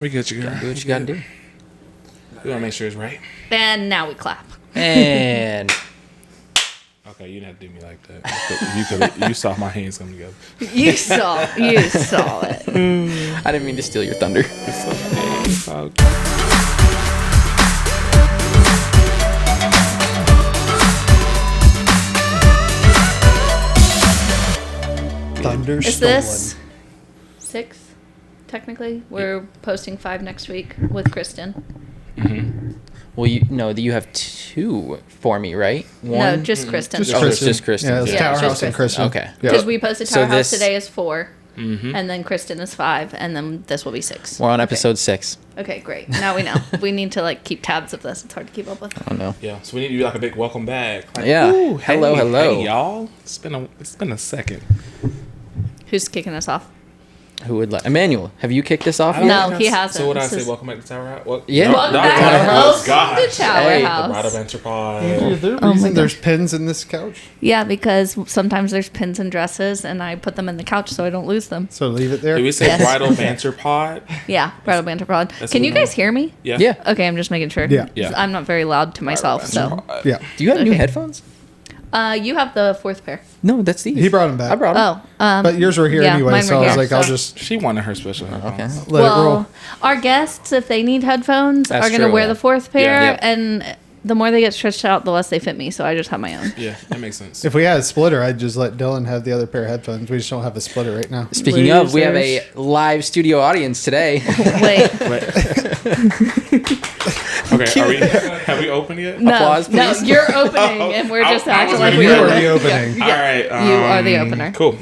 We good, you girl. Do what you gotta do. We wanna make sure it's right. And now we clap. And Okay, you didn't have to do me like that. You saw my hands come together. You saw it. I didn't mean to steal your thunder. It's all good. Thunder Is stolen. this 6? Technically, we're posting 5 next week with Kristen. Well, you have two for me, right? No, just Kristen. Just Oh, it's Kristen. just Kristen. Yeah, it's Yeah, Tower just House and Kristen. Okay. Yeah. Because we posted So Tower House this- today as 4, and then Kristen is 5, and then this will be 6. We're on episode 6. Okay, great. Now we know. We need to keep tabs of this. It's hard to keep up with. Oh no. Yeah, so we need to do like a big welcome back. Like, Yeah. ooh, Hello, hey, hello. hey, y'all. It's been a second. Who's kicking us off? Who would let Emmanuel? Have you kicked this off? I don't yet? No, think he that's- hasn't. So what I This say? is- Welcome back to Tower House. Well, Yeah. Welcome not back Tower to House. Gosh. the Tower Hey. The House. Bride of Enterprise. Is there a Oh my reason God. there's pins in this couch? Yeah, because sometimes there's pins and dresses, and I put them in the couch so I don't lose them. So leave it there. Did we say Yes. Bridal Banter Pod? Yeah, Bridal Banter Pod. That's Can what you we guys want. hear me? Yeah. Yeah. Okay, I'm just making sure. Yeah. Yeah. I'm not very loud to myself, Bridal so. Banter Pod. Yeah. Do you have new Okay. headphones? You have the 4th pair. No, that's these. He brought them back. I brought them. Oh, But yours were here yeah, anyway, mine so were I was here, like, I'll so- just She wanted her special headphones. Okay. let it roll. well, our guests, if they need headphones, That's are going to true, wear yeah. the 4th pair, Yeah. and the more they get stretched out, the less they fit me, so I just have my own. Yeah, that makes sense. If we had a splitter, I'd just let Dylan have the other pair of headphones. We just don't have a splitter right now. Speaking of, we have a Losers. live studio audience today. Wait, Okay, have we opened yet? no, Applause, no, please. you're opening, and we're just I acting was like gonna we You do are that. the opening. Yeah. All right. You are the opener. Cool.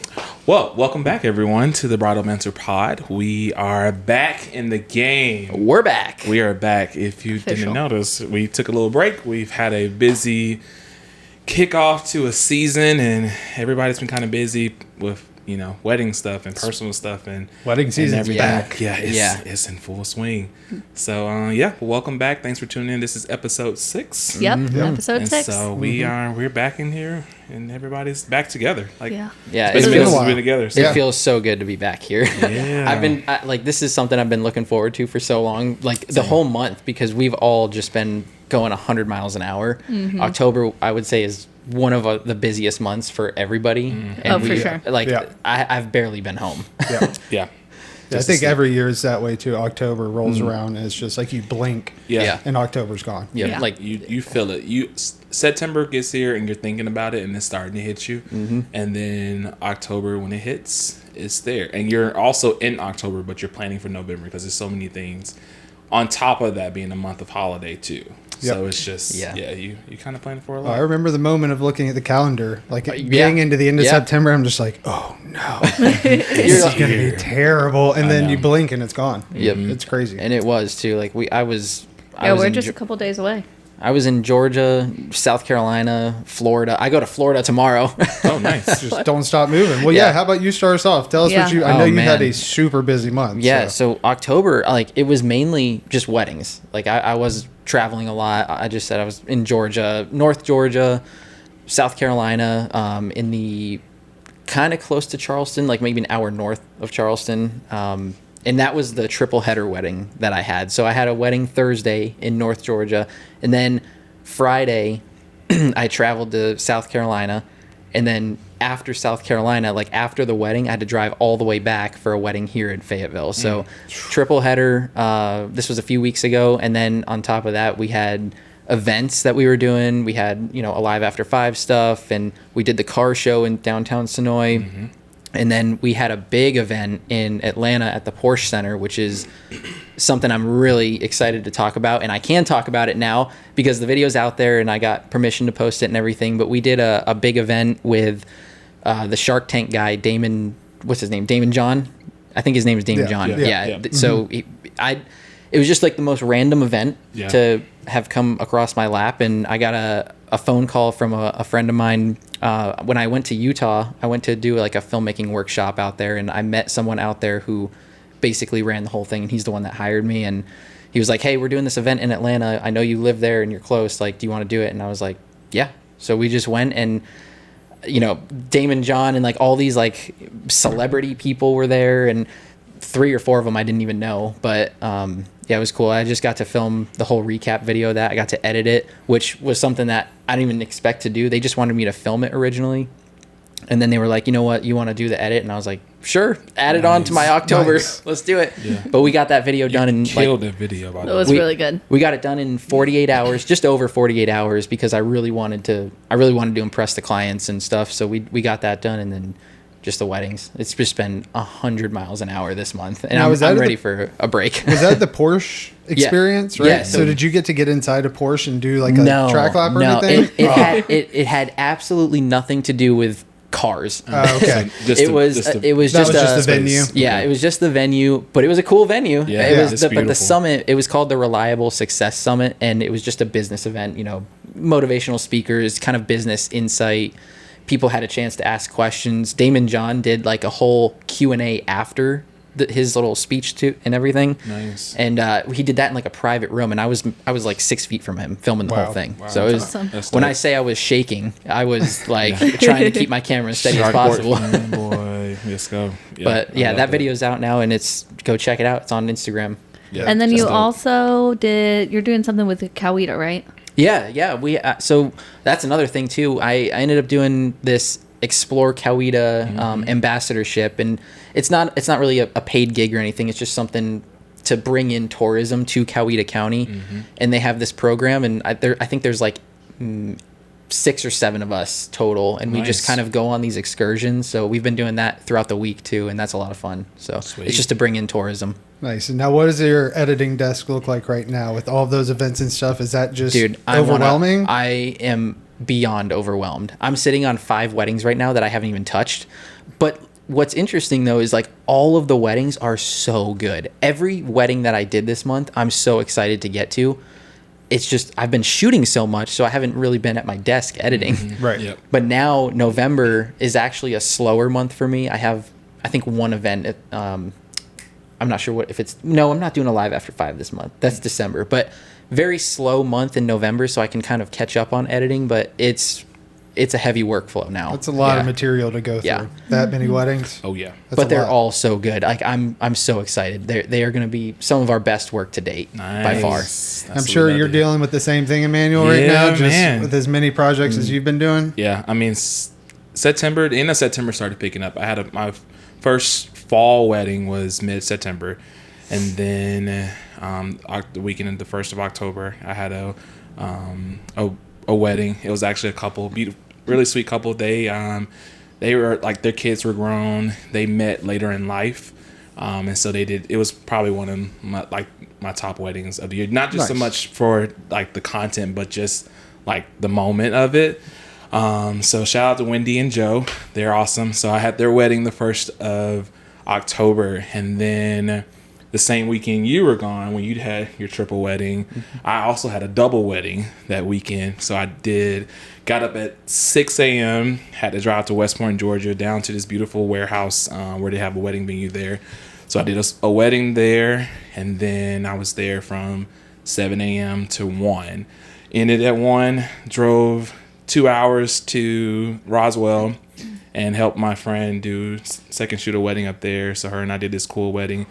Well, welcome back, everyone, to the Bridal Banter Pod. We are back in the game. We're back. We are back. If you Official. didn't notice, we took a little break. We've had a busy kickoff to a season, and everybody's been kind of busy with wedding stuff and personal stuff and Wedding season's everything. back. Yeah, Yeah. it's in full swing. So welcome back. Thanks for tuning in. This is episode 6. Yep, episode And 6. so we're back in here, and everybody's back together. Like, Yeah. Yeah, it's been a been a minute since while. we've been together. So. It Yeah. feels so good to be back here. Yeah. This is something I've been looking forward to for so long, like the whole month, because we've all just been going 100 miles an hour. October, I would say, is one of the busiest months for everybody. And Oh, for sure. Like, Yeah. I've barely been home. Yeah. Yeah. I Just think to see- every year is that way too. October rolls around and it's just like you blink Yeah. and October's gone. Yeah, Yeah. like You feel it. September gets here and you're thinking about it and it's starting to hit you, and then October when it hits, it's there, and you're also in October, but you're planning for November because there's so many things. On top of that, being a month of holiday too, so Yep. it's just Yeah. you kind of planning for a I lot. remember the moment of looking at the calendar, like yeah. getting into the end of Yeah. September. I'm just like, oh no, You're it's like- gonna be terrible. And then know. you blink and it's gone. Yep. It's crazy. and it was too. Like I was Yeah, we're in just Ge- a couple days away. I was in Georgia, South Carolina, Florida. I go to Florida tomorrow. Oh, nice. Just don't stop moving. Well, Yeah. yeah. How about you start us off? Tell us Yeah. what you. I Oh, know you had man. a super busy month. Yeah, so October, like it was mainly just weddings. Like I was traveling a lot. I just said I was in Georgia, North Georgia, South Carolina, in the kind of close to Charleston, like maybe an hour north of Charleston. And that was the triple header wedding that I had. So I had a wedding Thursday in North Georgia, and then Friday I traveled to South Carolina, and then after South Carolina, like after the wedding, I had to drive all the way back for a wedding here in Fayetteville. So triple header. This was a few weeks ago, and then on top of that, we had events that we were doing. We had Alive After 5 stuff, and we did the car show in downtown Sonoy. And then we had a big event in Atlanta at the Porsche Center, which is something I'm really excited to talk about. And I can talk about it now because the video's out there and I got permission to post it and everything. But we did a big event with the Shark Tank guy, Damon, what's his name? Damon John? I think his name is Damon Yeah, John. yeah, yeah. So it was just like the most random event Yeah. to have come across my lap. And I got a phone call from a friend of mine when I went to Utah. I went to do like a filmmaking workshop out there, and I met someone out there who basically ran the whole thing, and he's the one that hired me. And he was like, hey, we're doing this event in Atlanta. I know you live there and you're close. Like, do you want to do it? And I was like, yeah. So we just went, and Damon John and like all these like celebrity people were there, and 3 or 4 of them I didn't even know, but yeah, it was cool. I just got to film the whole recap video of that. I got to edit it, which was something that I didn't even expect to do. They just wanted me to film it originally. And then they were like, you know what, you want to do the edit? And I was like, sure, add it on to my October. Nice. Let's do it. Yeah. But we got that video done in Killed that video, by It the way. was really good. We got it done in 48 hours, just over 48 hours, because I really wanted to impress the clients and stuff. So we got that done, and then just the weddings. It's just been 100 miles an hour this month, and Now, was that I'm at ready the- for a break. Was that the Porsche experience, right? Yeah, So so- did you get to get inside a Porsche and do like a track lap or anything? It had absolutely nothing to do with cars. Oh, okay. It was just That was just the venue. Yeah, it was just the venue, but it was a cool venue. Yeah, it yeah, was it's but the beautiful. summit, it was called the Reliable Success Summit, and it was just a business event, motivational speakers, kind of business insight. People had a chance to ask questions. Damon John did like a whole Q&A after his little speech and everything. Nice. And he did that in like a private room, and I was like 6 feet from him filming the Wow. whole thing. Wow, So it was, awesome. That's when dope. I say I was shaking, I was like trying to keep my camera as steady as possible. Sharkboard, boy, let's go. Yeah, But I yeah, love that video's out now, and go check it out. It's on Instagram. Yeah, And then that's you dope. also you're doing something with Coweta, right? Yeah. We so that's another thing too. I ended up doing this Explore Coweta ambassadorship, and it's not really a paid gig or anything. It's just something to bring in tourism to Coweta County, and they have this program, and I think there's like 6 or 7 of us total, and we just Nice. kind of go on these excursions. So we've been doing that throughout the week too, and that's a lot of fun. So Sweet. it's just to bring in tourism. Nice. And now, what does your editing desk look like right now with all of those events and stuff? Is that just Dude, overwhelming? I am beyond overwhelmed. I'm sitting on 5 weddings right now that I haven't even touched. But what's interesting though is like all of the weddings are so good. Every wedding that I did this month, I'm so excited to get to. It's just I've been shooting so much, so I haven't really been at my desk editing. Right. Yep. But now November is actually a slower month for me. I think one event. I'm not sure I'm not doing a live after 5 this month. That's December, but very slow month in November, so I can kind of catch up on editing. But it's a heavy workflow now. That's a lot Yeah. of material to go through. Yeah. That many weddings. Oh yeah. That's But a they're lot. all so good. Like I'm so excited. They are going to be some of our best work to date by far. Nice. That's I'm what we sure love you're to hear. dealing with the same thing, Emmanuel, right Yeah, now, just man. with as many projects as you've been doing. Yeah, I mean, September, the end of September started picking up. I had my first fall wedding was mid-September, and then the weekend of the 1st of October, I had a wedding. It was actually a couple, really sweet couple. They were like, their kids were grown. They met later in life, and so it was probably one of my top weddings of the year. Not just so Nice. much for like the content, but just like the moment of it. So shout out to Wendy and Joe. They're awesome. So I had their wedding the 1st of October, and then the same weekend you were gone when you had your triple wedding, I also had a double wedding that weekend. So I got up at 6 a.m., had to drive to West Point, Georgia, down to this beautiful warehouse where they have a wedding venue there. So I did a wedding there, and then I was there from 7 a.m. to 1. Ended at 1, drove 2 hours to Roswell and helped my friend do second shoot a wedding up there. So her and I did this cool wedding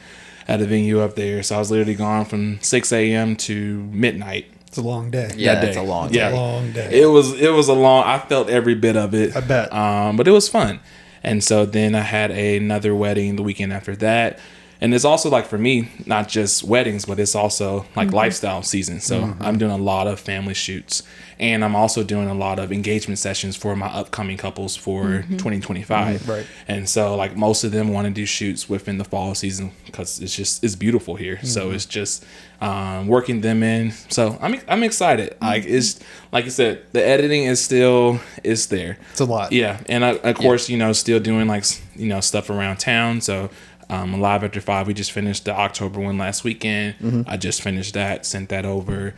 at a venue up there. So I was literally gone from 6 a.m. to midnight. It's a long day. Yeah, that that's day. a long Yeah. day. Long day. It was a long. I felt every bit of it. I bet. But it was fun. And so then I had another wedding the weekend after that. And it's also like for me, not just weddings, but it's also like lifestyle season. So I'm doing a lot of family shoots, and I'm also doing a lot of engagement sessions for my upcoming couples for 2025. Right. And so like most of them want to do shoots within the fall season because it's beautiful here. So it's just working them in. So I'm excited. Like it's like you said, the editing is there. It's a lot. Yeah, and of course, still doing like stuff around town. So Live After 5, we just finished the October one last weekend. I just finished that, sent that over.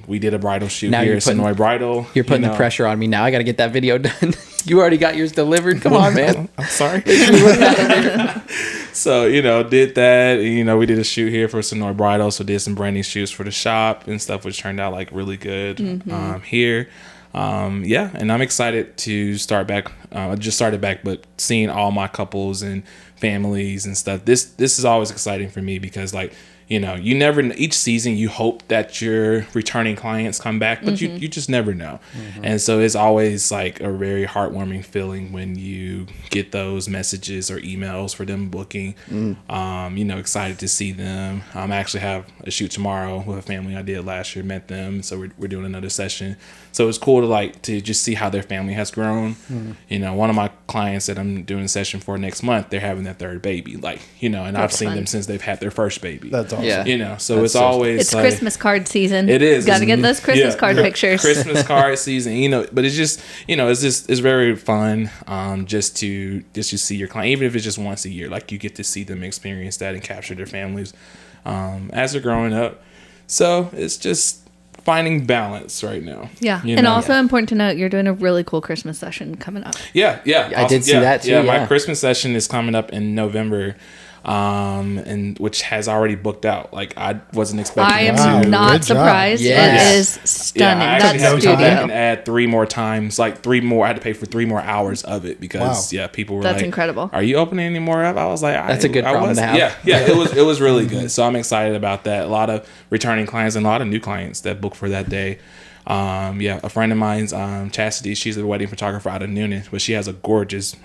We did a bridal shoot Now here you're at putting- Sonoy Bridal. You're putting the pressure on me now. I got to get that video done. You already got yours delivered. Come on, man. I'm sorry. So, did that. We did a shoot here for Sonoy Bridal. So did some branding shoots for the shop and stuff, which turned out like really good here. Yeah, and I'm excited to start back. I just started back, but seeing all my couples and families and stuff. This is always exciting for me because like, you know, you never, each season you hope that your returning clients come back, but you just never know. And so it's always like a very heartwarming feeling when you get those messages or emails for them booking. You know, excited to see them. I actually have a shoot tomorrow with a family I did last year, met them. So we're doing another session. So it's cool to just see how their family has grown. You know, one of my clients that I'm doing a session for next month, they're having their third baby, like, you know, and I've seen them since they've had their first baby. That's awesome. Yeah. You know, so it's always It's like, Christmas card season. It is. Got to get those Christmas card pictures. Christmas card season, you know, but it's just, you know, it's very fun just to see your client, even if it's just once a year, like you get to see them experience that and capture their families as they're growing up. So it's just finding balance right now. Yeah. You And know? also important to note, you're doing a really cool Christmas session coming up. Yeah. I did see that too, Yeah, my yeah. Christmas session is coming up in November. And which has already booked out. Like I wasn't expecting I am it to. not Good job. surprised. Yes. It is stunning. I That actually had to come back and studio. add 3 more times, like 3 more. I had to pay for 3 more hours of it because people were That's like, incredible. Are you opening any more up? I was like, That's a good problem to have. Yeah, it was really good. So I'm excited about that. A lot of returning clients and a lot of new clients that book for that day. A friend of mine's Chastity, she's a wedding photographer out of Noonan, but she has a gorgeous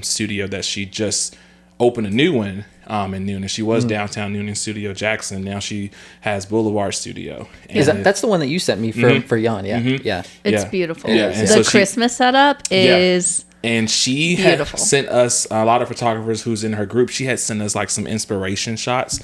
studio that she just opened a new one in Noonan. She was downtown Noonan Studio Jackson. Now she has Boulevard Studio. And That's the one that you sent me for Jan. Yeah. Yeah. It's yeah. beautiful. Yeah, and The so she- Christmas setup is And she had beautiful. sent us, a lot of photographers who's in her group, she had sent us like some inspiration shots.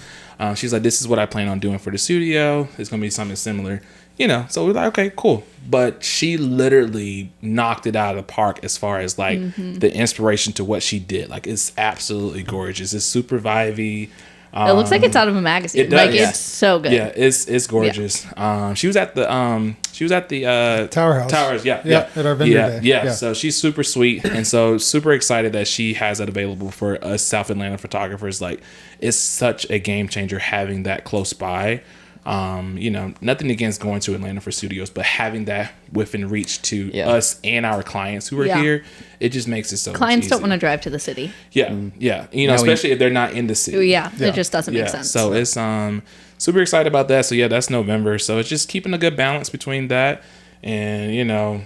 She's like, this is what I plan on doing for the studio. It's going to be something similar. You know, so we're like, okay, cool. But she literally knocked it out of the park as far as like the inspiration to what she did. Like, it's absolutely gorgeous. It's super vibey. it looks like it's out of a magazine. it does. Like it's so good. Yeah, it's gorgeous. She was at the Tower House. Towers, yeah, at our vendor day. Yeah. Yeah. So she's super sweet, and so super excited that she has it available for us South Atlanta photographers. Like, it's such a game changer having that close by. You know, nothing against going to Atlanta for studios, but having that within reach to us and our clients who are Yeah. here, it just makes it so Clients much don't easier. want to drive to the city. Yeah. You know, Now we- especially if they're not in the city. Yeah, it just doesn't make Yeah, sense. so it's super excited about that. So yeah, that's November. So it's just keeping a good balance between that and, you know,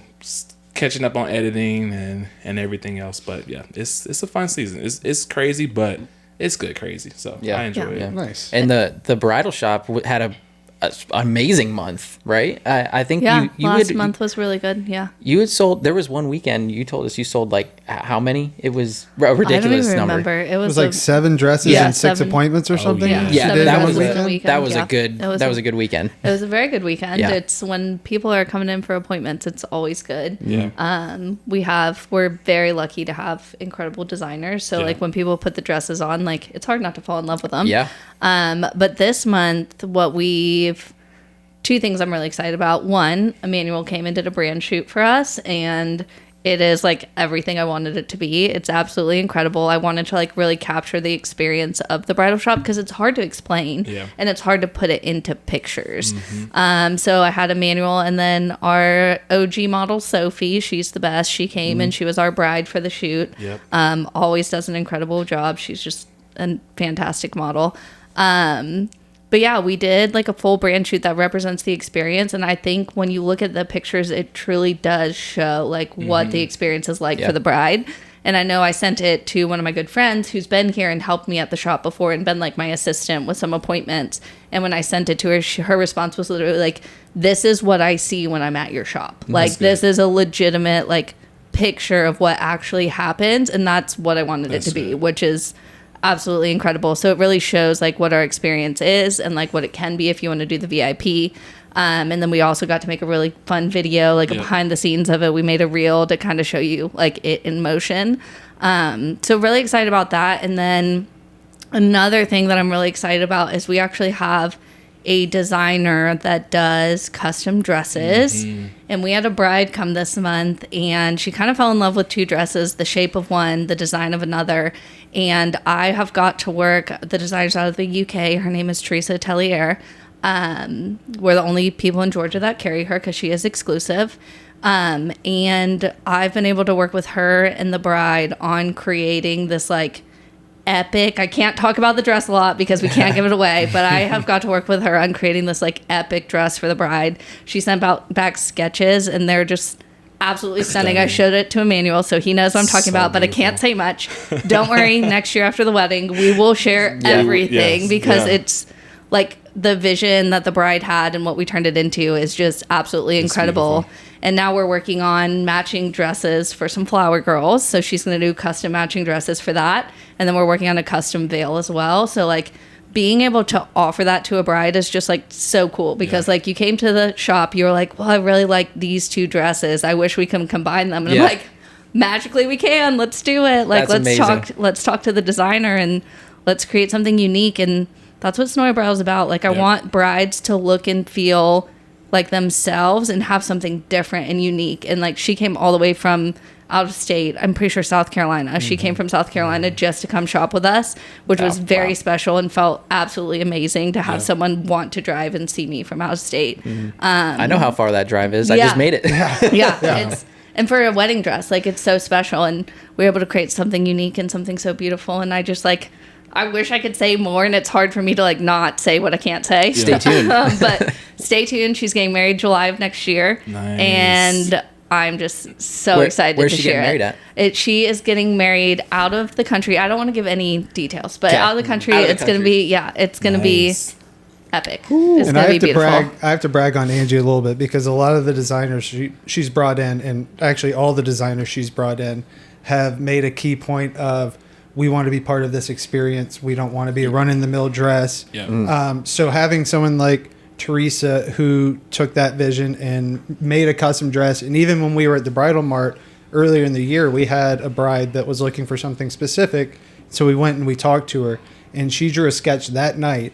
catching up on editing and everything else. But yeah, it's a fun season. It's crazy, but it's good crazy. So Yeah. I enjoy Yeah. it. Nice. And the bridal shop had a amazing month, right? I think yeah, you last had, month was really good. Yeah. You had sold. There was one weekend you told us you sold like how many? It was a I don't ridiculous even number. remember. It It was, was like 7 dresses Yeah, and 6 7. appointments or something. yeah. Yeah, Seven that was dresses in a a weekend, that was yeah. a good It was that was a good weekend. It was a very good weekend. Yeah. It's when people are coming in for appointments, it's always good. Yeah. We're very lucky to have incredible designers. So Yeah. like when people put the dresses on, like it's hard not to fall in love with them. Yeah. But this month, two things I'm really excited about. One, Emmanuel came and did a brand shoot for us, and it is like everything I wanted it to be. It's absolutely incredible. I wanted to like really capture the experience of the bridal shop because it's hard to explain Yeah. and it's hard to put it into pictures. So I had Emmanuel and then our OG model, Sophie. She's the best. She came and she was our bride for the shoot. Yep. Always does an incredible job. She's just a fantastic model. But yeah, we did like a full brand shoot that represents the experience. And I think when you look at the pictures, it truly does show like what the experience is like Yeah. for the bride. And I know I sent it to one of my good friends who's been here and helped me at the shop before and been like my assistant with some appointments. And when I sent it to her, her response was literally like, this is what I see when I'm at your shop. Like, this is a legitimate like picture of what actually happens. And that's what I wanted it to be, which is absolutely incredible. So it really shows like what our experience is and like what it can be if you want to do the VIP. And then we also got to make a really fun video, like a behind the scenes of it. We made a reel to kind of show you like it in motion. So really excited about that. And then another thing that I'm really excited about is we actually have a designer that does custom dresses. And we had a bride come this month and she kind of fell in love with 2 dresses, the shape of one, the design of another. And I have got to work, the designer's out of the UK. Her name is Teresa Tellier. We're the only people in Georgia that carry her because she is exclusive. And I've been able to work with her and the bride on creating this like epic. I can't talk about the dress a lot because we can't give it away, but I have got to work with her on creating this like epic dress for the bride. She sent back sketches and they're just absolutely stunning. I showed it to Emmanuel, so he knows what I'm talking about, but I can't say much. Don't worry, next year after the wedding, we will share everything because it's like the vision that the bride had and what we turned it into is just absolutely incredible. Beautiful. And now we're working on matching dresses for some flower girls. So she's going to do custom matching dresses for that. And then we're working on a custom veil as well. So like being able to offer that to a bride is just like so cool because like you came to the shop, you were like, well, I really like these two dresses. I wish we can combine them. And I'm like, magically we can. Let's do it. Like, let's talk to the designer and let's create something unique. And that's what Snowy Brow is about. Like I want brides to look and feel like themselves and have something different and unique. And like she came all the way from out of state, I'm pretty sure South Carolina. She came from South Carolina just to come shop with us, which was very special and felt absolutely amazing to have someone want to drive and see me from out of state. I know how far that drive is. I just made it. It's and for a wedding dress, like it's so special and we're able to create something unique and something so beautiful. And I just like, I wish I could say more, and it's hard for me to like not say what I can't say. Stay tuned. But stay tuned. She's getting married July of next year, and I'm just so excited to share it. Where's she getting married at? She is getting married out of the country. I don't want to give any details, but out of the country, it's going to be it's going to be epic. It's and I have to brag on Angie a little bit because a lot of the designers she's brought in, and actually all the designers she's brought in, have made a key point of, we want to be part of this experience. We don't want to be a run-in-the-mill dress. So having someone like Teresa who took that vision and made a custom dress, and even when we were at the Bridal Mart earlier in the year, we had a bride that was looking for something specific. So we went and we talked to her, and she drew a sketch that night,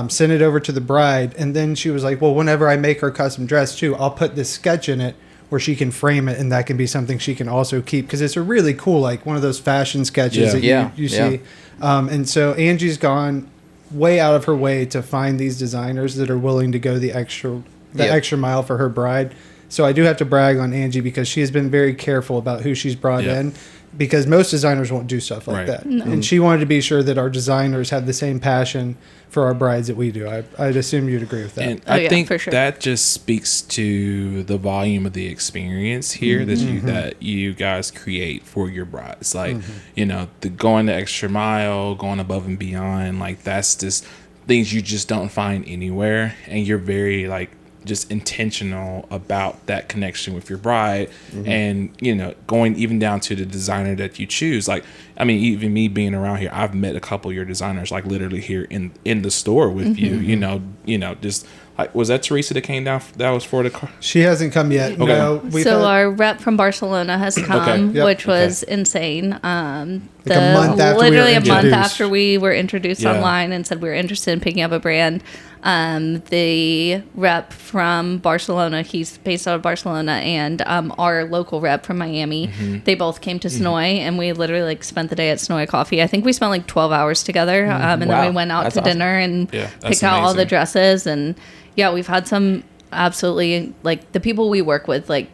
sent it over to the bride, and then she was like, well, whenever I make her custom dress too, I'll put this sketch in it where she can frame it, and that can be something she can also keep because it's a really cool, like one of those fashion sketches that you see. And so Angie's gone way out of her way to find these designers that are willing to go the extra mile for her bride. So I do have to brag on Angie because she has been very careful about who she's brought in, because most designers won't do stuff like that. No. And she wanted to be sure that our designers have the same passion for our brides that we do. I'd assume you'd agree with that. And I think for sure, that just speaks to the volume of the experience here that you guys create for your brides. Like, you know, the going the extra mile, going above and beyond, like that's just things you just don't find anywhere. And you're very like just intentional about that connection with your bride, and you know, going even down to the designer that you choose. Like, I mean, even me being around here, I've met a couple of your designers like literally here in the store with you. You know, just like, was that Teresa that came down? That was for the car. She hasn't come yet. Okay. No, so our rep from Barcelona has come, which was insane. Literally a month after we were introduced online and said we were interested in picking up a brand. The rep from Barcelona, he's based out of Barcelona, and our local rep from Miami, they both came to Snowy, and we literally like spent the day at Snowy Coffee. I think we spent like 12 hours together, and then we went out to dinner and picked out all the dresses. And we've had some absolutely, like, the people we work with, like,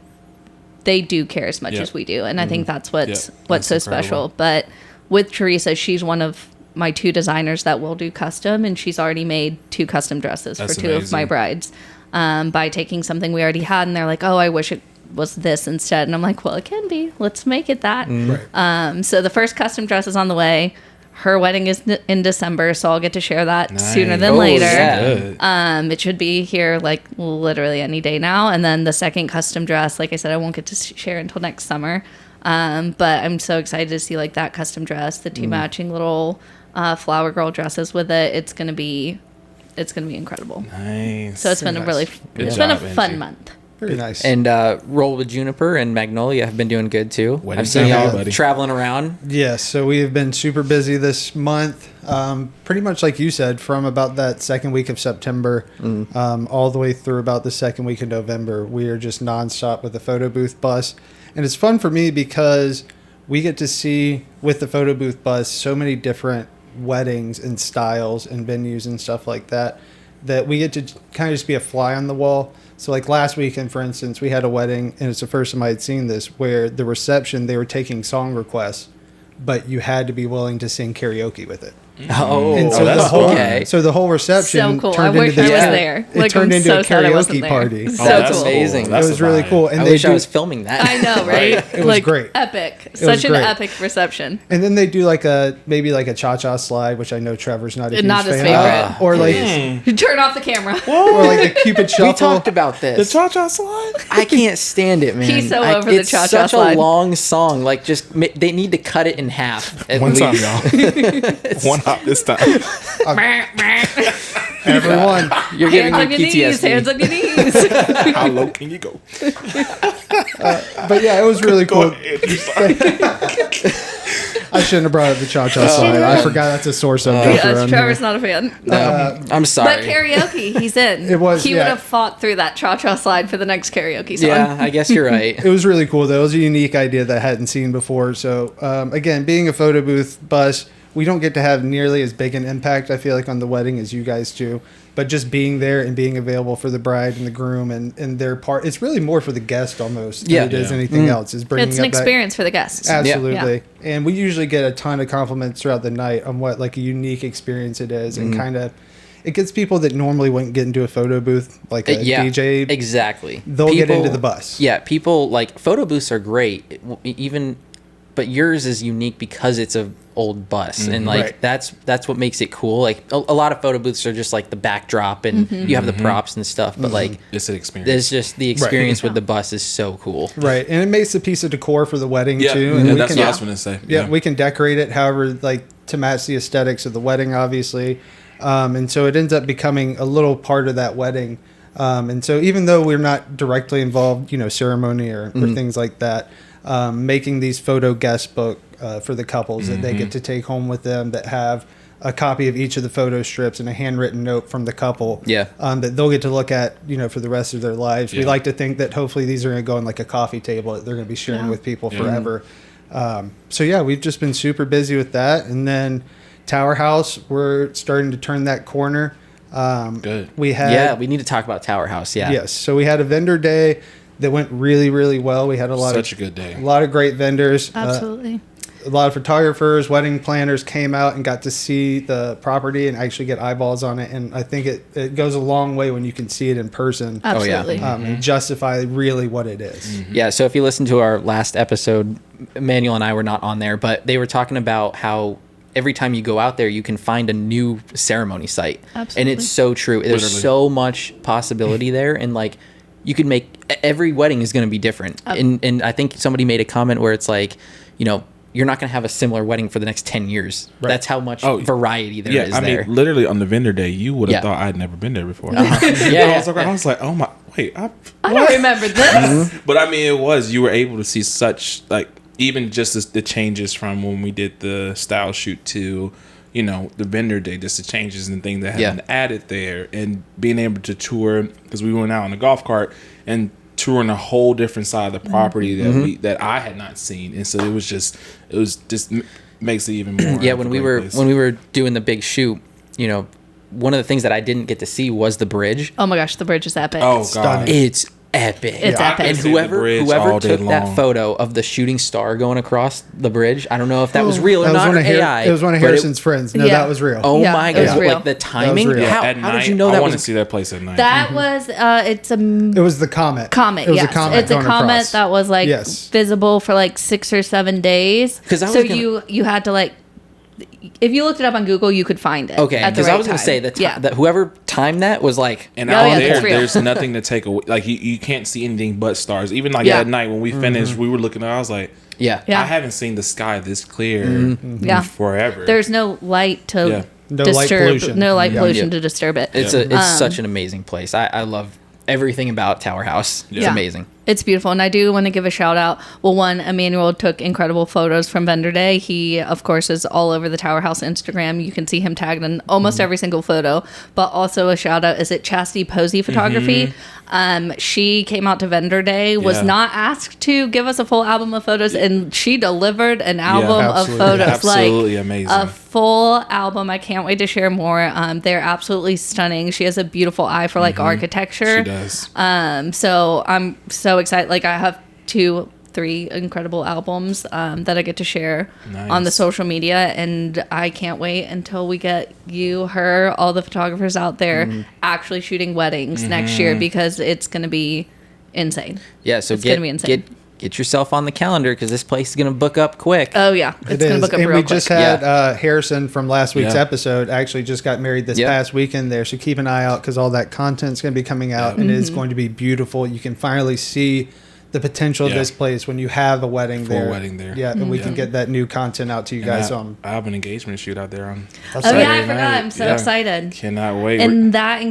they do care as much as we do, and I think that's what's so incredible. Special. But with Teresa, she's one of my 2 designers that will do custom, and she's already made 2 custom dresses for 2 of my brides by taking something we already had, and they're like, oh, I wish it was this instead. And I'm like, well, it can be. Let's make it that. So the first custom dress is on the way. Her wedding is in December, so I'll get to share that sooner than later. It should be here like literally any day now. And then the second custom dress, like I said, I won't get to share until next summer. But I'm so excited to see like that custom dress, the 2 matching little flower girl dresses with it. It's gonna be incredible. Nice. So it's been a fun month. Very nice. And Roll with Juniper and Magnolia have been doing good too. I've seen y'all traveling around. Yes, so we have been super busy this month. Pretty much like you said, from about that second week of September all the way through about the second week of November, we are just nonstop with the photo booth bus. And it's fun for me because we get to see with the photo booth bus so many different weddings and styles and venues and stuff like that, that we get to kind of just be a fly on the wall. So like last weekend, for instance, we had a wedding, and it's the first time I had seen this, where the reception, they were taking song requests, but you had to be willing to sing karaoke with it. Oh, And so that's the whole okay. so the whole reception So cool. I turned wish into I this, was Yeah. there. It Like, turned I'm into so a sad I wasn't karaoke there. party. So that's cool. amazing. It That's was a really vibe. cool. And I they wish I do- was filming that. I know, right? It was like, great. Epic. was Such an great. epic reception. And then they do like maybe a cha-cha slide, which I know Trevor's not a huge Not his fan favorite. of. Or like Turn off the camera. or like the Cupid shuffle. We talked about The this. cha-cha slide. I can't stand it, man. He's so over the it's cha-cha such slide. a long song. Like, just they need to cut it in half. At One time, least. y'all. One hop this time. Everyone. You're giving Hands me on your knees. PTSD. Hands on your knees. How low can you go? But yeah, it was really Go cool. ahead. You're sorry. I shouldn't have brought up the cha-cha slide. I forgot that's a sore subject Yes, around Trevor's here. not a fan. No, I'm But sorry. karaoke, he's in. It was, He yeah. would have fought through that cha-cha slide for the next karaoke song. Yeah, I guess you're right. It was really cool, though. It was a unique idea that I hadn't seen before. So, again, being a photo booth bus, we don't get to have nearly as big an impact, I feel like, on the wedding as you guys do. But just being there and being available for the bride and the groom and their part, it's really more for the guest almost than Yeah. it is Yeah. anything else. Is bringing It's an up that- experience for the guests. Absolutely. And we usually get a ton of compliments throughout the night on what like a unique experience it is, and kind of it gets people that normally wouldn't get into a photo booth like a Yeah, DJ. exactly. They'll get into the bus. Yeah, people like photo booths are great. Even, but yours is unique because it's a old bus, and like Right. that's what makes it cool. Like a lot of photo booths are just like the backdrop, and you have the props and stuff. But like, It's an experience. there's just the experience with the bus is so cool. Right, and it makes a piece of decor for the wedding Yeah, too. yeah, And we that's can, what I was going to say. yeah, we can decorate it however like to match the aesthetics of the wedding, obviously. And so it ends up becoming a little part of that wedding. And so even though we're not directly involved, ceremony or things like that, making these photo guest book for the couples that they get to take home with them that have a copy of each of the photo strips and a handwritten note from the couple. Yeah. That they'll get to look at, for the rest of their lives. We Yeah. like to think that hopefully these are going to go on like a coffee table that they're going to be sharing with people forever. So yeah, we've just been super busy with that. And then Tower House, we're starting to turn that corner. Good. We had Yeah, we need to talk about Tower House. Yeah. yes. So we had a vendor day that went really, really well. We had a lot Such of a good day. a lot of great vendors. Absolutely. A lot of photographers, wedding planners came out and got to see the property and actually get eyeballs on it. And I think it goes a long way when you can see it in person Absolutely. and justify really what it is. Yeah, so if you listen to our last episode, Emmanuel and I were not on there, but they were talking about how every time you go out there, you can find a new ceremony site. Absolutely. And it's so true. There's Literally. so much possibility there. And like, you could make every wedding is going to be different. And I think somebody made a comment where it's like, you're not going to have a similar wedding for the next 10 years. Right. That's how much Oh, variety there is Yeah, I there. mean, literally on the vendor day, you would have Yeah. thought I'd never been there before. Yeah, I was like, oh my, wait, I don't remember this. But I mean, you were able to see such like even just the changes from when we did the style shoot to the vendor day, just the changes and things that have been added there, and being able to tour because we went out on a golf cart and touring a whole different side of the property that I had not seen, and so it was just makes it even more. Yeah, of a when we great were place. when we were doing the big shoot, one of the things that I didn't get to see was the bridge. Oh my gosh, the bridge is epic. oh god, Stunning. It's epic. It's I epic. could And see the whoever bridge whoever all day took that long. photo of the shooting star going across the bridge, I don't know if that was real or That was not, one or of AI. it was one of but Harrison's friends. No, Yeah. that was real. Oh Yeah, my it was god! real. Like the timing. real. How, At how night, did you know I that want to was? see that place at night. That was it's a It was the comet. comet. It was Yes, a comet. it's a going comet across. that was like Yes. visible for like 6 or 7 days. 'Cause I was so gonna- you had to like, if you looked it up on Google, you could find it. Okay, at the because right I was going time. to say that that whoever timed that was like, And Oh, out yeah, there, that's real. there's nothing to take away. Like you can't see anything but stars. Even like Yeah. at night when we finished, we were looking. I was like, yeah, Yeah. I haven't seen the sky this clear Yeah. forever. There's no light to Yeah. No disturb. light pollution. No light Yeah. pollution Yeah. to disturb it. it's it's such an amazing place. I love everything about Tower House. It's Yeah. amazing. It's beautiful. And I do want to give a shout out. Well, one, Emmanuel took incredible photos from Vendor Day. He, of course, is all over the Tower House Instagram. You can see him tagged in almost every single photo. But also a shout out, is it Chastity Posey Photography? She came out to Vendor Day, was Yeah. not asked to give us a full album of photos, and she delivered an album of absolutely. photos. Absolutely like amazing. A full album. I can't wait to share more. They're absolutely stunning. She has a beautiful eye for like architecture. She does. So I'm so excited. Like I have 3 incredible albums that I get to share on the Nice. social media, and I can't wait until we get you, her, all the photographers out there actually shooting weddings next year, because it's going to be insane. Yeah, so It's gonna be insane. get yourself on the calendar because this place is gonna book up quick. Oh yeah, it's It going to is. book up And real we quick. just had Yeah. Harrison from last week's Yeah. episode actually just got married this Yep. past weekend there. So keep an eye out because all that content's going to be coming out and it's going to be beautiful. You can finally see the potential of Yeah. this place when you have a wedding Full there. wedding there. Yeah, and we can get that new content out to you guys. I have an engagement shoot out there on. Oh yeah, Saturday I forgot. night. I'm so Yeah. excited. Cannot wait. And that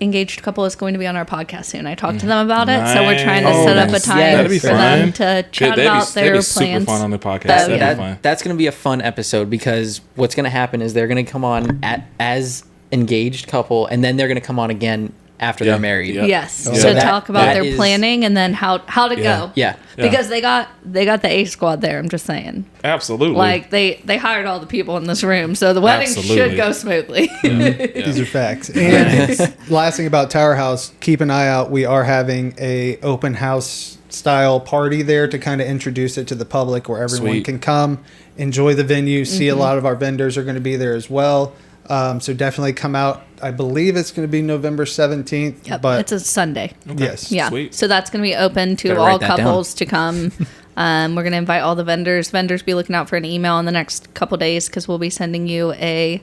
engaged couple is going to be on our podcast soon. I talked to them about it, so we're trying to Nice. set up a nice. time Yeah, that'd be for fun. them to chat about that'd their be super plans. fun on the podcast. Oh, That'd yeah. be fun. That's going to be a fun episode because what's going to happen is they're going to come on as engaged couple, and then they're going to come on again after Yeah. they're married. Yeah. Yes, So to that- talk about that their is- planning and then how to Yeah. go. Yeah. Because they got the A squad there. I'm just saying, Absolutely. like they hired all the people in this room, so the wedding Absolutely. should go smoothly. These are facts. And last thing about Tower House, keep an eye out. We are having a open house style party there to kind of introduce it to the public where everyone Sweet. can come, enjoy the venue, see a lot of our vendors are going to be there as well. So definitely come out. I believe it's going to be November 17th. Yep, but it's a Sunday. yes. Yeah, Sweet. so that's going to be open to Gotta all write that down. couples to come. We're going to invite all the vendors. Vendors, be looking out for an email in the next couple days because we'll be sending you a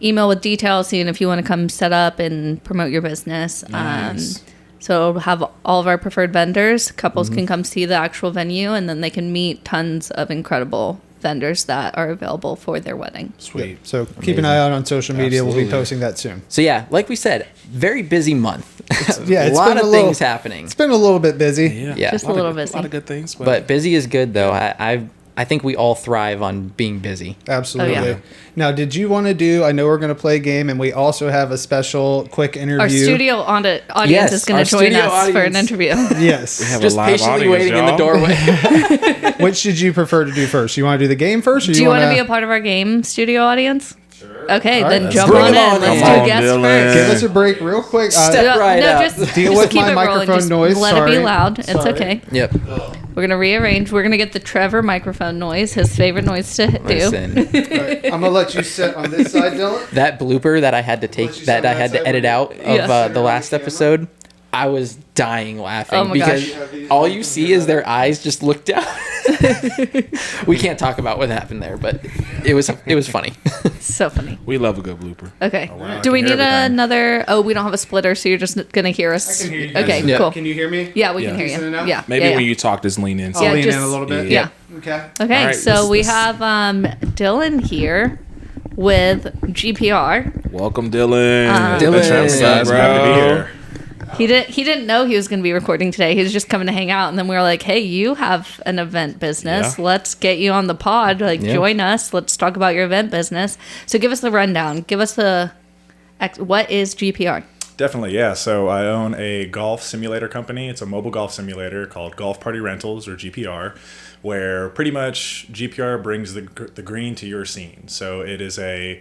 email with details, seeing if you want to come set up and promote your business. Nice. So we'll have all of our preferred vendors. Couples Mm-hmm. can come see the actual venue, and then they can meet tons of incredible vendors that are available for their wedding. Sweet. So keep an eye out on social media. We'll Absolutely. be posting that soon. So yeah, like we said, very busy month. Yeah, a it's lot been of a little- things happening. It's been a little bit busy. Yeah. Yeah. Just a lot little of, busy. A lot of good things. But busy is good though. I think we all thrive on being busy. Absolutely. Oh, yeah. Now, did you want to do? I know we're going to play a game, and we also have a special quick interview. Our studio audience Yes, is going our to join studio us for an audience. interview. Yes. We have Just a live patiently audience, waiting in the y'all. doorway. Which did you prefer to do first? You want to do the game first, or Do you want to wanna be a part of our game studio audience? Sure. Okay, All right, then let's jump bring on it in. on Let's in. do Come on, guests Dylan. first. Give us a break real quick. Step right up. Just Deal just with keep my it rolling. microphone Just noise. Let it Sorry. be loud. It's Sorry. okay. Yep. We're gonna rearrange. We're gonna get the Trevor microphone noise, his favorite noise to do. Listen, All right, I'm gonna let you sit on this side, Dylan. that blooper that I had to take, Let you that sit I on had that to side edit with out me. of Yes. the last episode, I was dying laughing Oh my because gosh. all you see is their eyes just look down. We can't talk about what happened there, but it was funny. So funny. We love a good blooper. Okay. wow, I Do we can hear need everything. another? Oh, we don't have a splitter, so you're just gonna hear us. I can hear you. Okay. Yeah. Cool. Can you hear me? Yeah, we Yeah. can hear Decent you. enough? Yeah. Maybe yeah, when yeah. you talk, just lean in. I'll Yeah, lean just- in a little bit. Yeah. Okay. Okay, All right, so we this- have Dylan here with GPR. Welcome, Dylan. Dylan. Thanks for Guys, having us, I'm happy to be here. He didn't know he was going to be recording today. He was just coming to hang out, and then we were like, "Hey, you have an event business. Yeah. Let's get you on the pod. Like, Yeah. join us. Let's talk about your event business." So, give us the rundown. Give us what is GPR? Definitely, yeah. So I own a golf simulator company. It's a mobile golf simulator called Golf Party Rentals, or GPR, where pretty much GPR brings the green to your scene. So it is a